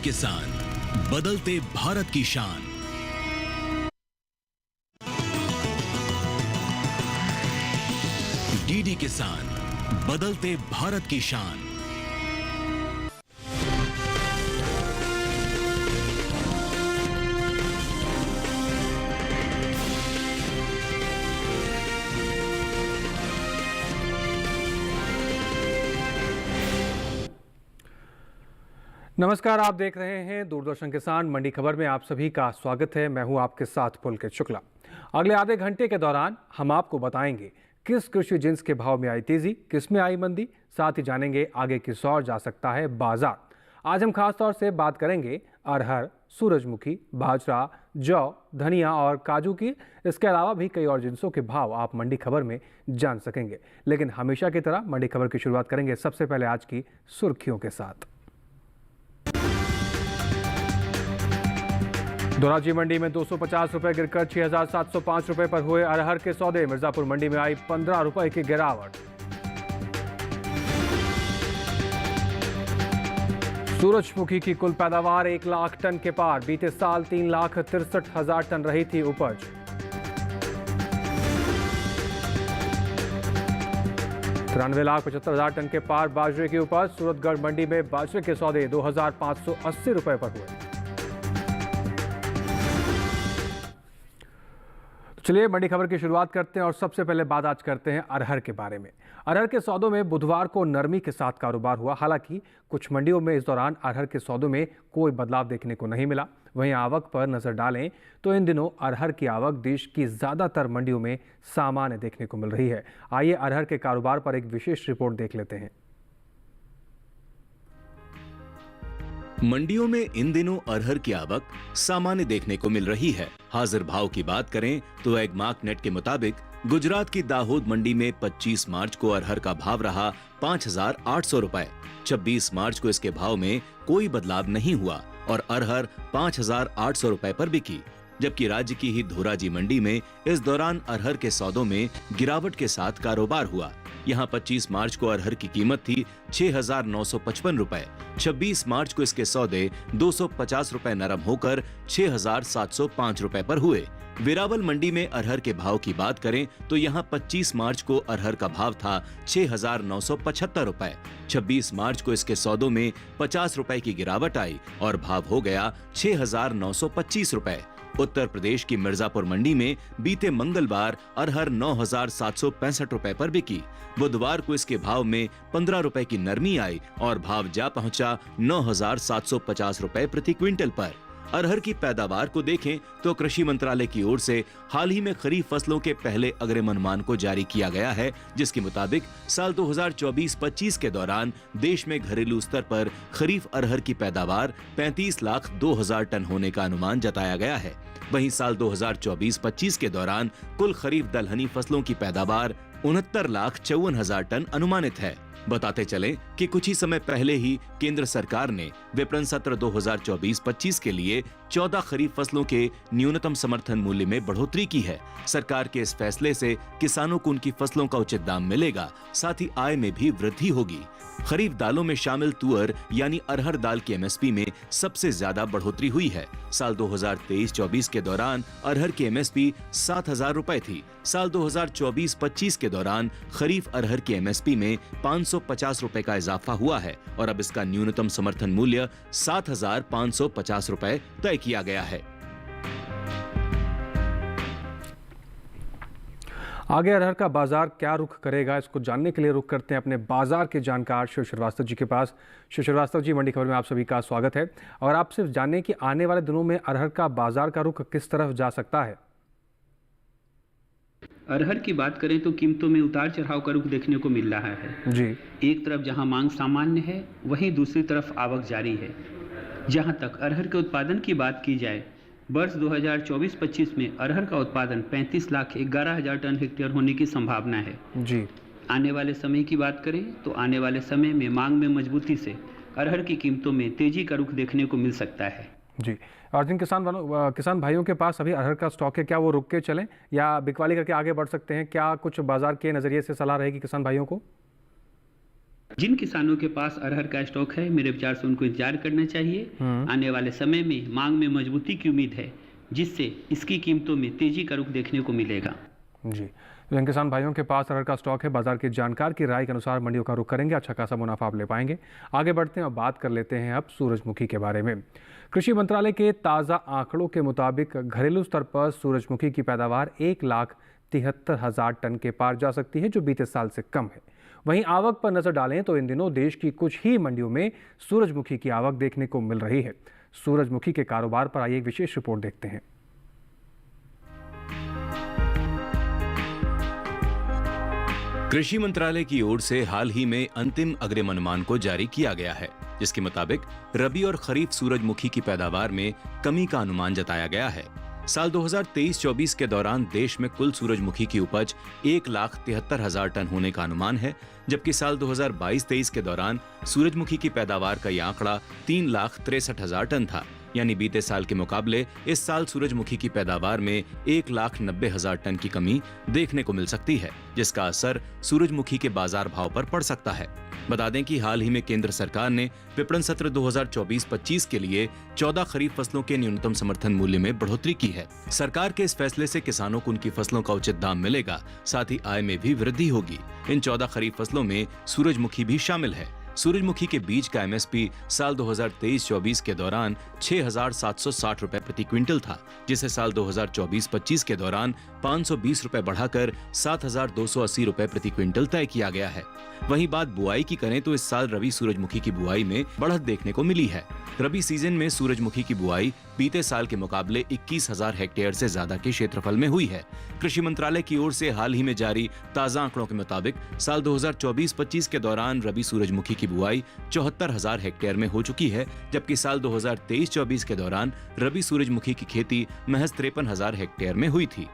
किसान, बदलते भारत की शान। डीडी किसान, बदलते भारत की शान। नमस्कार, आप देख रहे हैं दूरदर्शन किसान मंडी खबर में। आप सभी का स्वागत है। मैं हूं आपके साथ पुलकित शुक्ला। अगले आधे घंटे के दौरान हम आपको बताएंगे किस कृषि जिन्स के भाव में आई तेजी, किस में आई मंदी, साथ ही जानेंगे आगे किस ओर जा सकता है बाजार। आज हम खास तौर से बात करेंगे अरहर, सूरजमुखी, बाजरा, जौ, धनिया और काजू की। इसके अलावा भी कई और जिन्सों के भाव आप मंडी खबर में जान सकेंगे। लेकिन हमेशा की तरह मंडी खबर की शुरुआत करेंगे सबसे पहले आज की सुर्खियों के साथ। धोराजी मंडी में 250 रुपए गिरकर 6,705 रुपए पर हुए अरहर के सौदे। मिर्जापुर मंडी में आई 15 रुपए की गिरावट। सूरजमुखी की कुल पैदावार 1 लाख टन के पार। बीते साल 3,63,000 टन रही थी उपज। $93,75,000 टन के पार बाजरे की उपज। सूरतगढ़ मंडी में बाजरे के सौदे 2,580 रुपए पर हुए। चलिए मंडी खबर की शुरुआत करते हैं और सबसे पहले बात आज करते हैं अरहर के बारे में। अरहर के सौदों में बुधवार को नरमी के साथ कारोबार हुआ। हालांकि कुछ मंडियों में इस दौरान अरहर के सौदों में कोई बदलाव देखने को नहीं मिला। वहीं आवक पर नजर डालें तो इन दिनों अरहर की आवक देश की ज्यादातर मंडियों में सामान्य देखने को मिल रही है। आइए अरहर के कारोबार पर एक विशेष रिपोर्ट देख लेते हैं। मंडियों में इन दिनों अरहर की आवक सामान्य देखने को मिल रही है। हाजिर भाव की बात करें तो एगमार्क नेट के मुताबिक गुजरात की दाहोद मंडी में 25 मार्च को अरहर का भाव रहा 5,800 रुपए। 26 मार्च को इसके भाव में कोई बदलाव नहीं हुआ और अरहर 5,800 रुपए पर बिकी। जबकि राज्य की ही धोराजी मंडी में इस दौरान अरहर के सौदों में गिरावट के साथ कारोबार हुआ। यहाँ 25 मार्च को अरहर की कीमत थी 6,955 रुपए। 26 मार्च को इसके सौदे 250 रुपए नरम होकर 6,705 रुपए पर हुए। वेरावल मंडी में अरहर के भाव की बात करें तो यहाँ 25 मार्च को अरहर का भाव था 6,975 रुपए। 26 मार्च को इसके सौदों में 50 रुपए की गिरावट आई और भाव हो गया 6,925 रुपए। उत्तर प्रदेश की मिर्जापुर मंडी में बीते मंगलवार अरहर 9,765 रुपए पर बिकी। बुधवार को इसके भाव में 15 रुपए की नरमी आई और भाव जा पहुंचा 9,750 रुपए प्रति क्विंटल पर। अरहर की पैदावार को देखें तो कृषि मंत्रालय की ओर से हाल ही में खरीफ फसलों के पहले अग्रिम अनुमान को जारी किया गया है, जिसके मुताबिक साल 2024-25 के दौरान देश में घरेलू स्तर पर खरीफ अरहर की पैदावार 35,02,000 टन होने का अनुमान जताया गया है। वहीं साल 2024-25 के दौरान कुल खरीफ दलहनी फसलों की पैदावार 69,54,000 टन अनुमानित है। बताते चलें कि कुछ ही समय पहले ही केंद्र सरकार ने विपणन सत्र 2024-25 के लिए 14 खरीफ फसलों के न्यूनतम समर्थन मूल्य में बढ़ोतरी की है। सरकार के इस फैसले से किसानों को उनकी फसलों का उचित दाम मिलेगा, साथ ही आय में भी वृद्धि होगी। खरीफ दालों में शामिल तुअर यानी अरहर दाल की एमएसपी में सबसे ज्यादा बढ़ोतरी हुई है। साल 2023-24 के दौरान अरहर की एमएसपी 7,000 रुपए थी। साल 2024-25 के दौरान खरीफ अरहर की एमएसपी में 550 रुपए का इजाफा हुआ है और अब इसका न्यूनतम समर्थन मूल्य 7,550 रुपए तय किया गया है। आगे अरहर का बाजार क्या रुख करेगा, इसको जानने के लिए रुख करते हैं अपने बाजार के जानकार शिव श्रीवास्तव जी के पास। शिव श्रीवास्तव जी, मंडी खबर में आप सभी का स्वागत है और आपसे जानें कि आने वाले दिनों में अरहर का बाजार का रुख किस तरफ जा सकता है। अरहर की बात करें तो कीमतों में उतार चढ़ाव का रुख देखने को मिल रहा है जी। एक तरफ जहां मांग सामान्य है, वहीं दूसरी तरफ आवक जारी है। जहां तक अरहर के उत्पादन की बात की जाए, वर्ष 2024-25 में अरहर का उत्पादन 35,11,000 टन हेक्टेयर होने की संभावना है जी। आने वाले समय की बात करें तो आने वाले समय में मांग में मजबूती से अरहर की कीमतों में तेजी का रुख देखने को मिल सकता है जी। और जिन किसान भाइयों के पास अभी अरहर का स्टॉक है, क्या वो रुक के चलें या बिकवाली करके आगे बढ़ सकते हैं? क्या कुछ बाजार के नज़रिए से सलाह रहेगी किसान भाइयों को? जिन किसानों के पास अरहर का स्टॉक है, मेरे विचार से उनको इंतजार करना चाहिए। आने वाले समय में मांग में मजबूती की उम्मीद है, जिससे इसकी कीमतों में तेजी का रुख देखने को मिलेगा। जी, तो इन किसान भाइयों के पास अरहर का स्टॉक है। बाजार के जानकार की राय के अनुसार मंडियों का रुख करेंगे, अच्छा खासा मुनाफा आप ले पाएंगे। आगे बढ़ते हैं और बात कर लेते हैं अब सूरजमुखी के बारे में। कृषि मंत्रालय के ताज़ा आंकड़ों के मुताबिक घरेलू स्तर पर सूरजमुखी की पैदावार 1,73,000 टन के पार जा सकती है, जो बीते साल से कम है। वहीं आवक पर नजर डालें तो इन दिनों देश की कुछ ही मंडियों में सूरजमुखी की आवक देखने को मिल रही है। सूरजमुखी के कारोबार पर आइए एक विशेष रिपोर्ट देखते हैं। कृषि मंत्रालय की ओर से हाल ही में अंतिम अग्रिम अनुमान को जारी किया गया है, जिसके मुताबिक रबी और खरीफ सूरजमुखी की पैदावार में कमी का अनुमान जताया गया है। साल 2023-24 के दौरान देश में कुल सूरजमुखी की उपज 1,73,000 टन होने का अनुमान है, जबकि साल 2022-23 के दौरान सूरजमुखी की पैदावार का यह आंकड़ा 3,63,000 टन था। यानी बीते साल के मुकाबले इस साल सूरजमुखी की पैदावार में 1,90,000 टन की कमी देखने को मिल सकती है, जिसका असर सूरजमुखी के बाजार भाव पर पड़ सकता है। बता दें कि हाल ही में केंद्र सरकार ने विपणन सत्र 2024-25 के लिए 14 खरीफ फसलों के न्यूनतम समर्थन मूल्य में बढ़ोतरी की है। सरकार के इस फैसले से किसानों को उनकी फसलों का उचित दाम मिलेगा, साथ ही आय में भी वृद्धि होगी। इन 14 खरीफ फसलों में सूरजमुखी भी शामिल है। सूरजमुखी के बीज का एमएसपी साल 2023-24 के दौरान 6,760 रुपए प्रति क्विंटल था, जिसे साल 2024-25 के दौरान 520 रुपए बढ़ाकर 7,280 रुपए प्रति क्विंटल तय किया गया है। वहीं बात बुआई की करें तो इस साल रबी सूरजमुखी की बुआई में बढ़त देखने को मिली है। रबी सीजन में सूरजमुखी की बुआई बीते साल के मुकाबले 21,000 हेक्टेयर से ज्यादा के क्षेत्रफल में हुई है। कृषि मंत्रालय की ओर से हाल ही में जारी ताजा आंकड़ों के मुताबिक साल 2024-25 के दौरान रबी सूरजमुखी की बुआई 74,000 हेक्टेयर में हो चुकी है, जबकि साल 2023-24 के दौरान रबी सूरजमुखी की खेती महज 53,000 हेक्टेयर में हुई थी।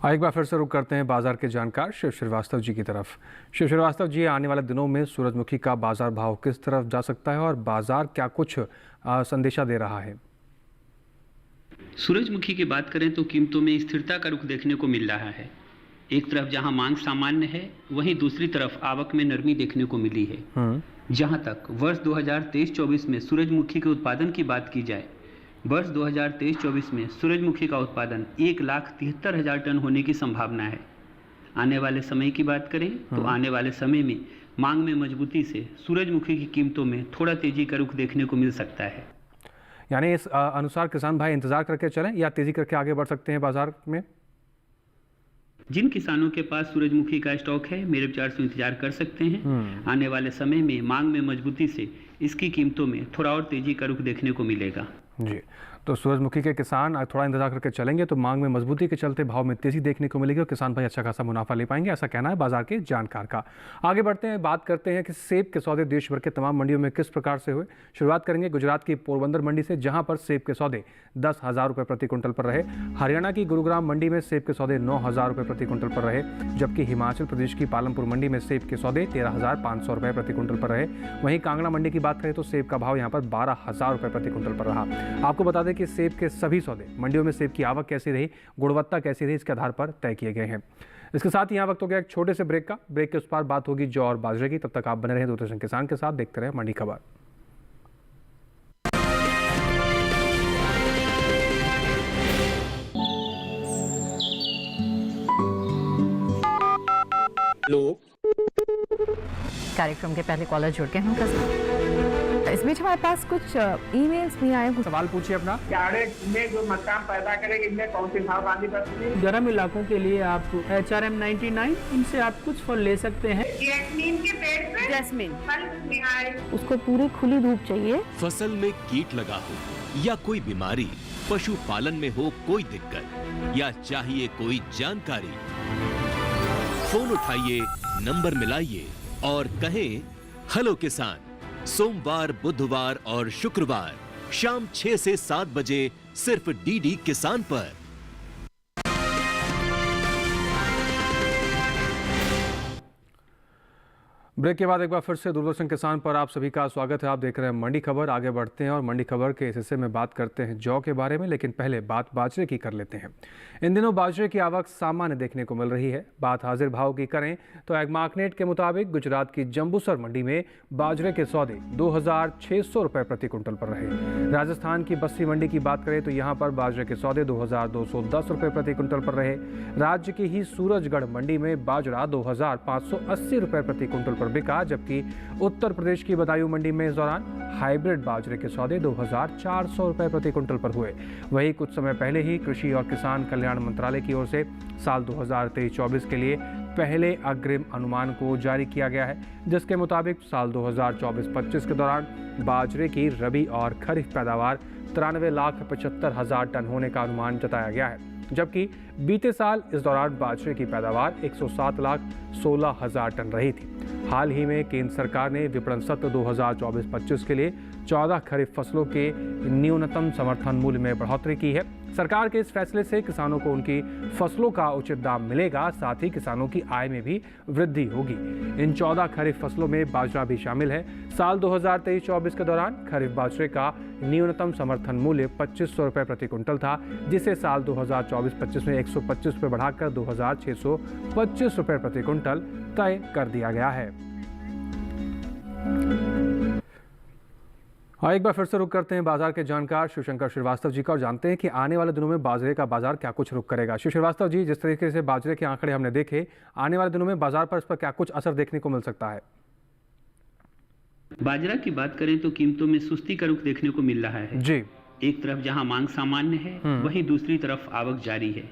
एक बार फिर से रुक करते हैं बाजार के जानकार शिव श्रीवास्तव जी की तरफ। शिव श्रीवास्तव जी, आने वाले दिनों में सूरजमुखी का बाजार भाव किस तरफ जा सकता है और बाजार क्या कुछ संदेशा दे रहा है? सूरजमुखी की बात करें तो कीमतों में स्थिरता का रुख देखने को मिल रहा है। एक तरफ जहां मांग सामान्य है, वहीं दूसरी तरफ आवक में नरमी देखने को मिली है। जहां तक वर्ष 2023-24 में सूरजमुखी के उत्पादन की बात की जाए, वर्ष 2023-24 में सूरजमुखी का उत्पादन 1,73,000 टन होने की संभावना है। आने वाले समय की बात करें तो आने वाले समय में मांग में मजबूती से सूरजमुखी की कीमतों में थोड़ा तेजी का रुख देखने को मिल सकता है। यानी इस अनुसार किसान भाई इंतजार करके चलें या तेजी करके आगे बढ़ सकते हैं बाजार में? जिन किसानों के पास सूरजमुखी का स्टॉक है, मेरे विचार से इंतजार कर सकते हैं। आने वाले समय में मांग में मजबूती से इसकी कीमतों में थोड़ा और तेजी का रुख देखने को मिलेगा। जी, तो सूरजमुखी के किसान थोड़ा इंतजार करके चलेंगे तो मांग में मजबूती के चलते भाव में तेजी देखने को मिलेगी और किसान भाई अच्छा खासा मुनाफा ले पाएंगे, ऐसा कहना है बाजार के जानकार का। आगे बढ़ते हैं, बात करते हैं कि सेब के सौदे देश भर के तमाम मंडियों में किस प्रकार से हुए। शुरुआत करेंगे गुजरात की पोरबंदर मंडी से, जहां पर सेब के सौदे 10,000 रुपये प्रति क्विंटल पर रहे। हरियाणा की गुरुग्राम मंडी में सेब के सौदे 9,000 रुपये प्रति क्विंटल पर रहे, जबकि हिमाचल प्रदेश की पालमपुर मंडी में सेब के सौदे 13,500 रुपये प्रति क्विंटल पर रहे। वहीं कांगड़ा मंडी की बात करें तो सेब का भाव यहाँ पर 12,000 रुपये प्रति क्विंटल पर रहा। आपको बता दें कि सेब के सभी सौदे मंडियों में सेब की आवक कैसी रही, गुणवत्ता कैसी रही, इसके आधार पर तय किए गए हैं। इसके साथ ही यहाँ वक्त हो गया एक छोटे से ब्रेक का। ब्रेक के उस पार बात होगी जौ और बाजरे की। तब तक आप बने रहें दूरदर्शन किसान के साथ, देखते रहे मंडी खबर। कार्यक्रम के पहले कॉलर जुड़ गए हैं। इस बीच हमारे पास कुछ ईमेल्स भी आए हैं। सवाल पूछिए अपना। में जो मकान पैदा करेंगे, इनमें कौन सी सावधानी बरतनी है? गर्म इलाकों के लिए आप HRM 99 इनसे आप कुछ फल ले सकते हैं। जैस्मीन के पेड़ पे जैस्मिन, फल निहाय। उसको पूरी खुली धूप चाहिए। फसल में कीट लगा हो या कोई बीमारी, पशुपालन में हो कोई दिक्कत या चाहिए कोई जानकारी, फोन उठाइए, नंबर मिलाइए और कहें हेलो किसान। सोमवार, बुधवार और शुक्रवार शाम 6 से 7 बजे सिर्फ डीडी किसान पर। ब्रेक के बाद एक बार फिर से दूरदर्शन किसान पर आप सभी का स्वागत है। आप देख रहे हैं मंडी खबर। आगे बढ़ते हैं और मंडी खबर के इस हिस्से में बात करते हैं जौ के बारे में, लेकिन पहले बात बाजरे की कर लेते हैं। इन दिनों बाजरे की आवक सामान्य देखने को मिल रही है। बात हाजिर भाव की करें तो एग्मार्कनेट के मुताबिक गुजरात की जंबूसर मंडी में बाजरे के सौदे 2600 रुपये प्रति कुंटल पर रहे। राजस्थान की बस्सी मंडी की बात करें तो यहाँ पर बाजरे के सौदे 2210 रुपये प्रति कुंटल पर रहे। राज्य की ही सूरजगढ़ मंडी में बाजरा 2580 रुपये प्रति कुंटल पर बिका, जबकि उत्तर प्रदेश की बदायूं मंडी में इस दौरान हाइब्रिड बाजरे के सौदे 2400 रुपये प्रति कुंटल पर हुए। वहीं कुछ समय पहले ही कृषि और किसान कल्याण मंत्रालय की ओर से साल 2023-24 के लिए पहले अग्रिम अनुमान को जारी किया गया है, जिसके मुताबिक साल 2024-25 के दौरान बाजरे की रबी और खरीफ पैदावार 93,75,000 टन होने का अनुमान जताया गया है, जबकि बीते साल इस दौरान बाजरे की पैदावार 107,16,000 टन रही थी। हाल ही में केंद्र सरकार ने विपणन सत्र 2024-25 के लिए 14 खरीफ फसलों के न्यूनतम समर्थन मूल्य में बढ़ोतरी की है। सरकार के इस फैसले से किसानों को उनकी फसलों का उचित दाम मिलेगा, साथ ही किसानों की आय में भी वृद्धि होगी। इन 14 खरीफ फसलों में बाजरा भी शामिल है। साल 2023-24 के दौरान खरीफ बाजरे का न्यूनतम समर्थन मूल्य 2500 रुपये प्रति कुंटल था, जिसे साल 2024-25 में 125 रुपये बढ़ाकर 2625 रुपये प्रति कुंटल तय कर दिया गया है। एक बार फिर से रुक करते हैं बाजार के जानकार शिवशंकर श्रीवास्तव जी का और जानते हैं कि आने वाले दिनों में बाजरे का बाजार क्या कुछ रुख करेगा। शिव श्रीवास्तव जी, जिस तरीके से बाजरे के आंकड़े हमने देखे, आने वाले दिनों में बाजार पर इस पर क्या कुछ असर देखने को मिल सकता है? बाजरा की बात करें तो कीमतों में सुस्ती का रुख देखने को मिल रहा है जी। एक तरफ जहां मांग सामान्य है, वहीं दूसरी तरफ आवक जारी है।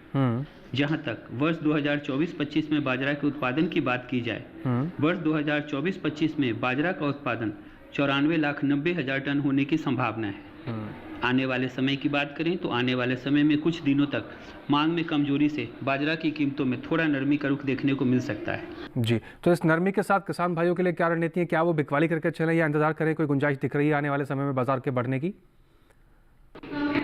जहां तक वर्ष 2024-25 में बाजरा के उत्पादन की बात की जाए, वर्ष 2024-25 में बाजरा का उत्पादन 94,90,000 टन होने की संभावना है। आने वाले समय की बात करें तो आने वाले समय में कुछ दिनों तक मांग में कमजोरी से बाजरा की कीमतों में थोड़ा नरमी का रुख देखने को मिल सकता है। जी, तो इस नरमी के साथ किसान भाइयों के लिए क्या रणनीति है? क्या वो बिकवाली करके चलें या इंतजार करें? कोई गुंजाइश दिख रही है आने वाले समय में बाजार के बढ़ने की?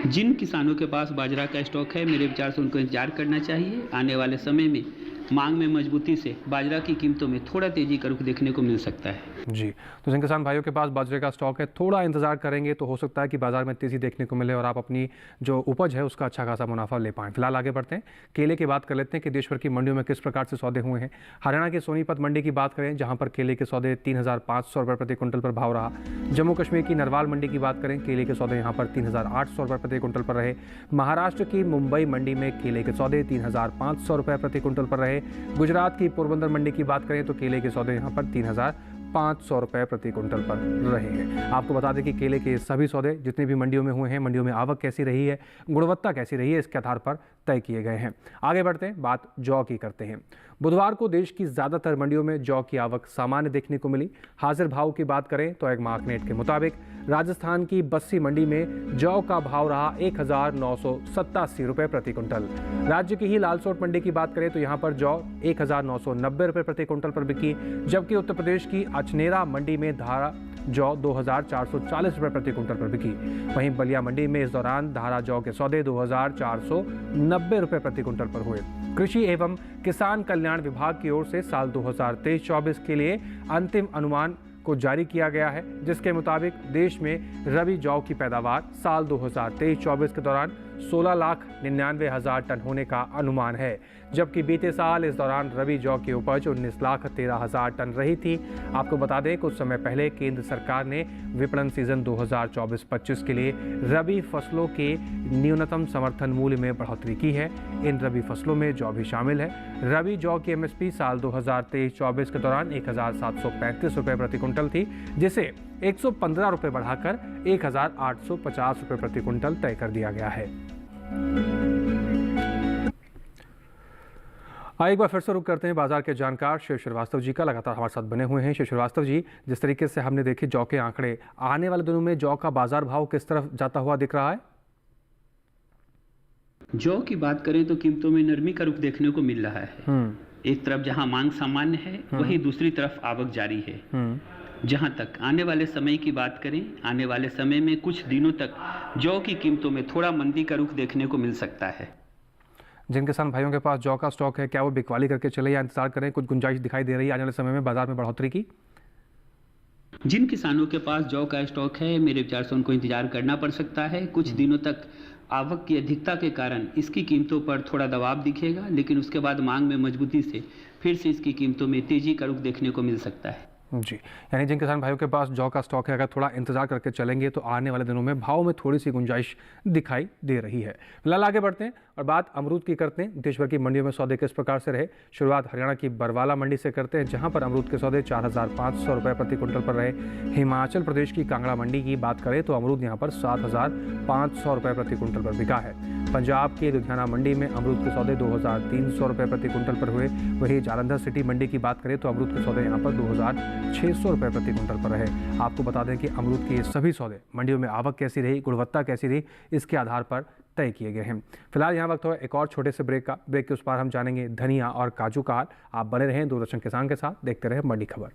जिन किसानों के पास बाजरा का स्टॉक है, मेरे विचार से उनको इंतजार करना चाहिए। आने वाले समय में मांग में मजबूती से बाजरा की कीमतों में थोड़ा तेजी का रुख देखने को मिल सकता है। जी, तो जिन किसान भाइयों के पास बाजरे का स्टॉक है, थोड़ा इंतजार करेंगे तो हो सकता है कि बाजार में तेजी देखने को मिले और आप अपनी जो उपज है उसका अच्छा खासा मुनाफा ले पाएं। फिलहाल आगे बढ़ते हैं, केले की बात कर लेते हैं कि देश भर की मंडियों में किस प्रकार से सौदे हुए हैं। हरियाणा की सोनीपत मंडी की बात करें, जहां पर केले के सौदे 3,500 रुपये प्रति कुंटल पर भाव रहा। जम्मू कश्मीर की नरवाल मंडी की बात करें, केले के सौदे यहाँ पर 3,800 रुपये प्रति कुंटल पर रहे। महाराष्ट्र की मुंबई मंडी में केले के सौदे 3,500 रुपये प्रति कुंटल पर रहे। गुजरात की पोरबंदर मंडी की बात करें तो केले के सौदे यहाँ पर 3,500 रुपये प्रति कुंटल पर रहे हैं। आपको बता दें कि केले के सभी सौदे जितनी भी मंडियों में हुए हैं, मंडियों में आवक कैसी रही है, गुणवत्ता कैसी रही है, इसके आधार पर तय किए गए हैं। आगे बढ़ते हैं, बात जौ की करते हैं। बुधवार को देश की ज़्यादातर मंडियों में जौ की आवक सामान्य देखने को मिली। हाजिर भाव की बात करें तो एग्मार्कनेट के मुताबिक राजस्थान की बस्सी मंडी में जौ का भाव रहा 1,987 रुपये प्रति कुंटल। राज्य की ही लालसोट मंडी की बात करें तो यहाँ पर जौ 1,990 रुपये प्रति कुंटल पर बिकी, जबकि उत्तर प्रदेश की अचनेरा मंडी में धारा जौ 2,440 रुपये प्रति कुंटल पर बिकी। वहीं बलिया मंडी में इस दौरान धारा जौ के सौदे 2,490 रुपये प्रति कुंटल पर हुए। कृषि एवं किसान कल्याण विभाग की ओर से साल 2023-24 के लिए अंतिम अनुमान को जारी किया गया है, जिसके मुताबिक देश में रबी जौ की पैदावार साल 2023-24 के दौरान 16,99,000 टन होने का अनुमान है, जबकि बीते साल इस दौरान रबी जौ की उपज 19,13,000 टन रही थी। आपको बता दें कुछ समय पहले केंद्र सरकार ने विपणन सीजन 2024-25 के लिए रबी फसलों के न्यूनतम समर्थन मूल्य में बढ़ोतरी की है। इन रबी फसलों में जौ भी शामिल है। रबी जौ की एमएसपी साल 2023-24 के दौरान 1,735 रुपये प्रति कुंटल थी, जिसे 115 रुपये बढ़ाकर 1,850 रुपये प्रति कुंटल तय कर दिया गया है। एक बार फिर से रुक करते हैं बाजार के जानकार शिव श्रीवास्तव जी का, लगातार हमारे साथ बने हुए हैं। शिव श्रीवास्तव जी, जिस तरीके से हमने देखे जौ के आंकड़े, आने वाले दिनों में जौ का बाजार भाव किस तरफ जाता हुआ दिख रहा है? जौ की बात करें तो कीमतों में नरमी का रुख देखने को मिल रहा है। एक तरफ जहां मांग सामान्य है, वहीं दूसरी तरफ आवक जारी है। जहां तक आने वाले समय की बात करें, आने वाले समय में कुछ दिनों तक जौ की कीमतों में थोड़ा मंदी का रुख देखने को मिल सकता है। जिन किसान भाइयों के पास जौ का स्टॉक है, क्या वो बिकवाली करके चले या इंतजार करें? कुछ गुंजाइश दिखाई दे रही है आने वाले समय में बाजार में बढ़ोतरी की? जिन किसानों के पास जौ का स्टॉक है, मेरे विचार से उनको इंतजार करना पड़ सकता है। कुछ दिनों तक आवक की अधिकता के कारण इसकी कीमतों पर थोड़ा दबाव दिखेगा, लेकिन उसके बाद मांग में मजबूती से फिर से इसकी कीमतों में तेजी का रुख देखने को मिल सकता है। जी, यानी जिन किसान भाइयों के पास जौ का स्टॉक है, अगर थोड़ा इंतजार करके चलेंगे तो आने वाले दिनों में भाव में थोड़ी सी गुंजाइश दिखाई दे रही है। फिलहाल आगे बढ़ते हैं और बात अमरूद की करते हैं। देश भर की मंडियों में सौदे किस प्रकार से रहे, शुरुआत हरियाणा की बरवाला मंडी से करते हैं, जहां पर अमरूद के सौदे 4,500 रुपये प्रति क्विंटल पर रहे। हिमाचल प्रदेश की कांगड़ा मंडी की बात करें तो अमरूद यहां पर 7,500 रुपये प्रति क्विंटल पर बिका है। पंजाब की लुधियाना मंडी में अमरूद के सौदे 2,300 रुपये प्रति क्विंटल पर हुए। वहीं जालंधर सिटी मंडी की बात करें तो अमरूद के सौदे यहाँ पर 2,600 रुपये प्रति क्विंटल पर रहे। आपको बता दें कि अमरूद के ये सभी सौदे मंडियों में आवक कैसी रही, गुणवत्ता कैसी रही, इसके आधार पर तय किए गए हैं। फिलहाल यहाँ वक्त हो एक और छोटे से ब्रेक का। ब्रेक के उस पार हम जानेंगे धनिया और काजू का हाल। आप बने रहें दूरदर्शन किसान के साथ, देखते रहे मंडी खबर।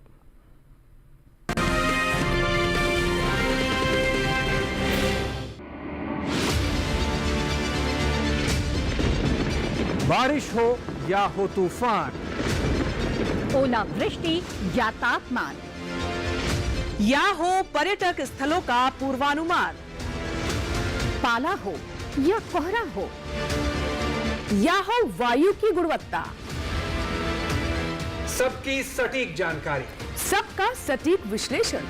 बारिश हो या हो तूफान, ओलावृष्टि या तापमान, या हो पर्यटक स्थलों का पूर्वानुमान, पाला हो या कोहरा हो, या हो वायु की गुणवत्ता, सबकी सटीक जानकारी, सबका सटीक विश्लेषण।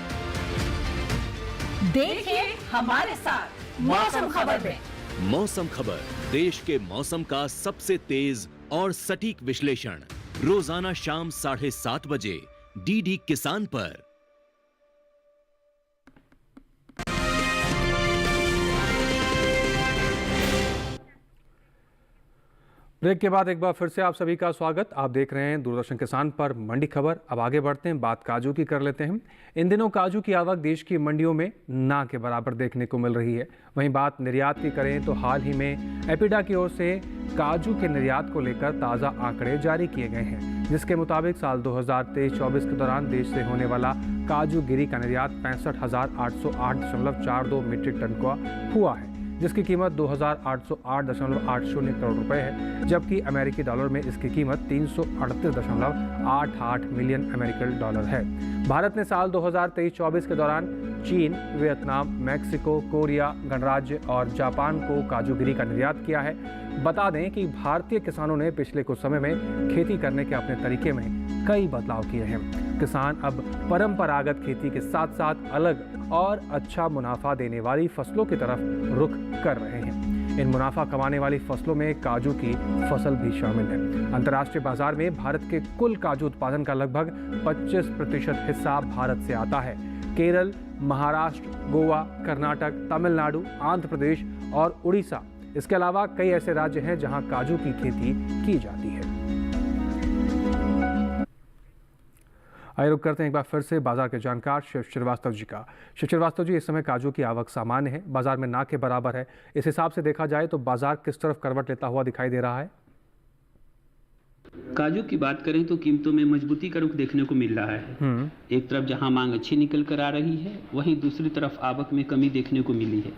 देखिए हमारे साथ मौसम खबर में। मौसम खबर, देश के मौसम का सबसे तेज और सटीक विश्लेषण, रोजाना शाम 7:30 बजे डीडी किसान पर। ब्रेक के बाद एक बार फिर से आप सभी का स्वागत। आप देख रहे हैं दूरदर्शन किसान पर मंडी खबर। अब आगे बढ़ते हैं, बात काजू की कर लेते हैं। इन दिनों काजू की आवक देश की मंडियों में ना के बराबर देखने को मिल रही है। वहीं बात निर्यात की करें तो हाल ही में एपिडा की ओर से काजू के निर्यात को लेकर ताज़ा आंकड़े जारी किए गए हैं, जिसके मुताबिक साल 2023-24 के दौरान देश से होने वाला काजू गिरी का निर्यात 65,808.42 मीट्रिक टन का हुआ है, जिसकी कीमत 2,808.80 करोड़ रुपए है, जबकि अमेरिकी डॉलर में इसकी कीमत 338.88 मिलियन अमेरिकन डॉलर है। भारत ने साल 2023-24 के दौरान चीन, वियतनाम, मैक्सिको, कोरिया गणराज्य और जापान को काजूगिरी का निर्यात किया है। बता दें कि भारतीय किसानों ने पिछले कुछ समय में खेती करने के अपने तरीके में कई बदलाव किए हैं। किसान अब परंपरागत खेती के साथ साथ अलग और अच्छा मुनाफा देने वाली फसलों की तरफ रुख कर रहे हैं। इन मुनाफा कमाने वाली फसलों में काजू की फसल भी शामिल है। अंतर्राष्ट्रीय बाजार में भारत के कुल काजू उत्पादन का लगभग 25% हिस्सा भारत से आता है। केरल, महाराष्ट्र, गोवा, कर्नाटक, तमिलनाडु, आंध्र प्रदेश और उड़ीसा, इसके अलावा कई ऐसे राज्य हैं जहां काजू की खेती की जाती है। आइए रुक करते हैं एक बार फिर से बाजार के जानकार शिव श्रीवास्तव जी का। शिव श्रीवास्तव जी, इस समय काजू की आवक सामान्य है, बाजार में ना के बराबर है। इस हिसाब से देखा जाए तो बाजार किस तरफ करवट लेता हुआ दिखाई दे रहा है? काजू की बात करें तो कीमतों में मजबूती का रुख देखने को मिल रहा है। एक तरफ जहां मांग अच्छी निकल कर आ रही है, वहीं दूसरी तरफ आवक में कमी देखने को मिली है।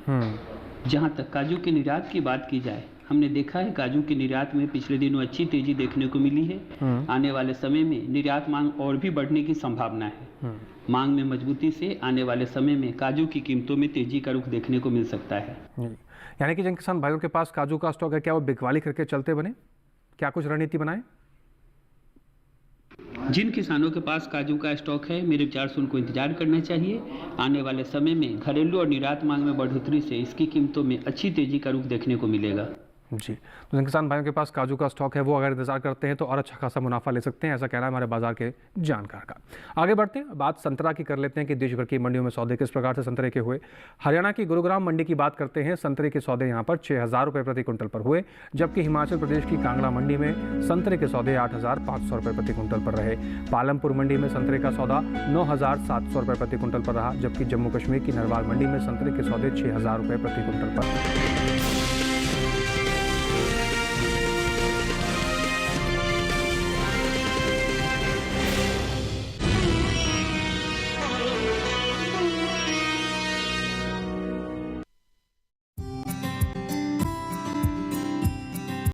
जहां तक काजू के निर्यात की बात की जाए, हमने देखा है काजू के निर्यात में पिछले दिनों अच्छी तेजी देखने को मिली है। आने वाले समय में निर्यात मांग और भी बढ़ने की संभावना है। मांग में मजबूती से आने वाले समय में काजू की कीमतों में तेजी का रुख देखने को मिल सकता है। यानी कि जिन किसान भाइयों के पास काजू का स्टॉक है, क्या वो बिकवाली करके चलते बने, क्या कुछ रणनीति बनाए? जिन किसानों के पास काजू का स्टॉक है, मेरे विचार से उनको इंतजार करना चाहिए। आने वाले समय में घरेलू और निर्यात मांग में बढ़ोतरी से इसकी कीमतों में अच्छी तेजी का रुख देखने को मिलेगा। जी, तो जिन किसान भाइयों के पास काजू का स्टॉक है वो अगर इंतजार करते हैं तो और अच्छा खासा मुनाफा ले सकते हैं, ऐसा कहना है हमारे बाजार के जानकार का। आगे बढ़ते हैं, बात संतरा की कर लेते हैं कि देश भर की मंडियों में सौदे किस प्रकार से संतरे के हुए। हरियाणा की गुरुग्राम मंडी की बात करते हैं। संतरे के सौदे यहाँ पर 6,000 रुपये प्रति क्विंटल पर हुए, जबकि हिमाचल प्रदेश की कांगड़ा मंडी में संतरे के सौदे 8,500 रुपये प्रति क्विंटल पर रहे। पालमपुर मंडी में संतरे का सौदा 9,700 रुपये प्रति क्विंटल पर रहा, जबकि जम्मू कश्मीर की नरवाल मंडी में संतरे के सौदे 6,000 रुपये प्रति क्विंटल पर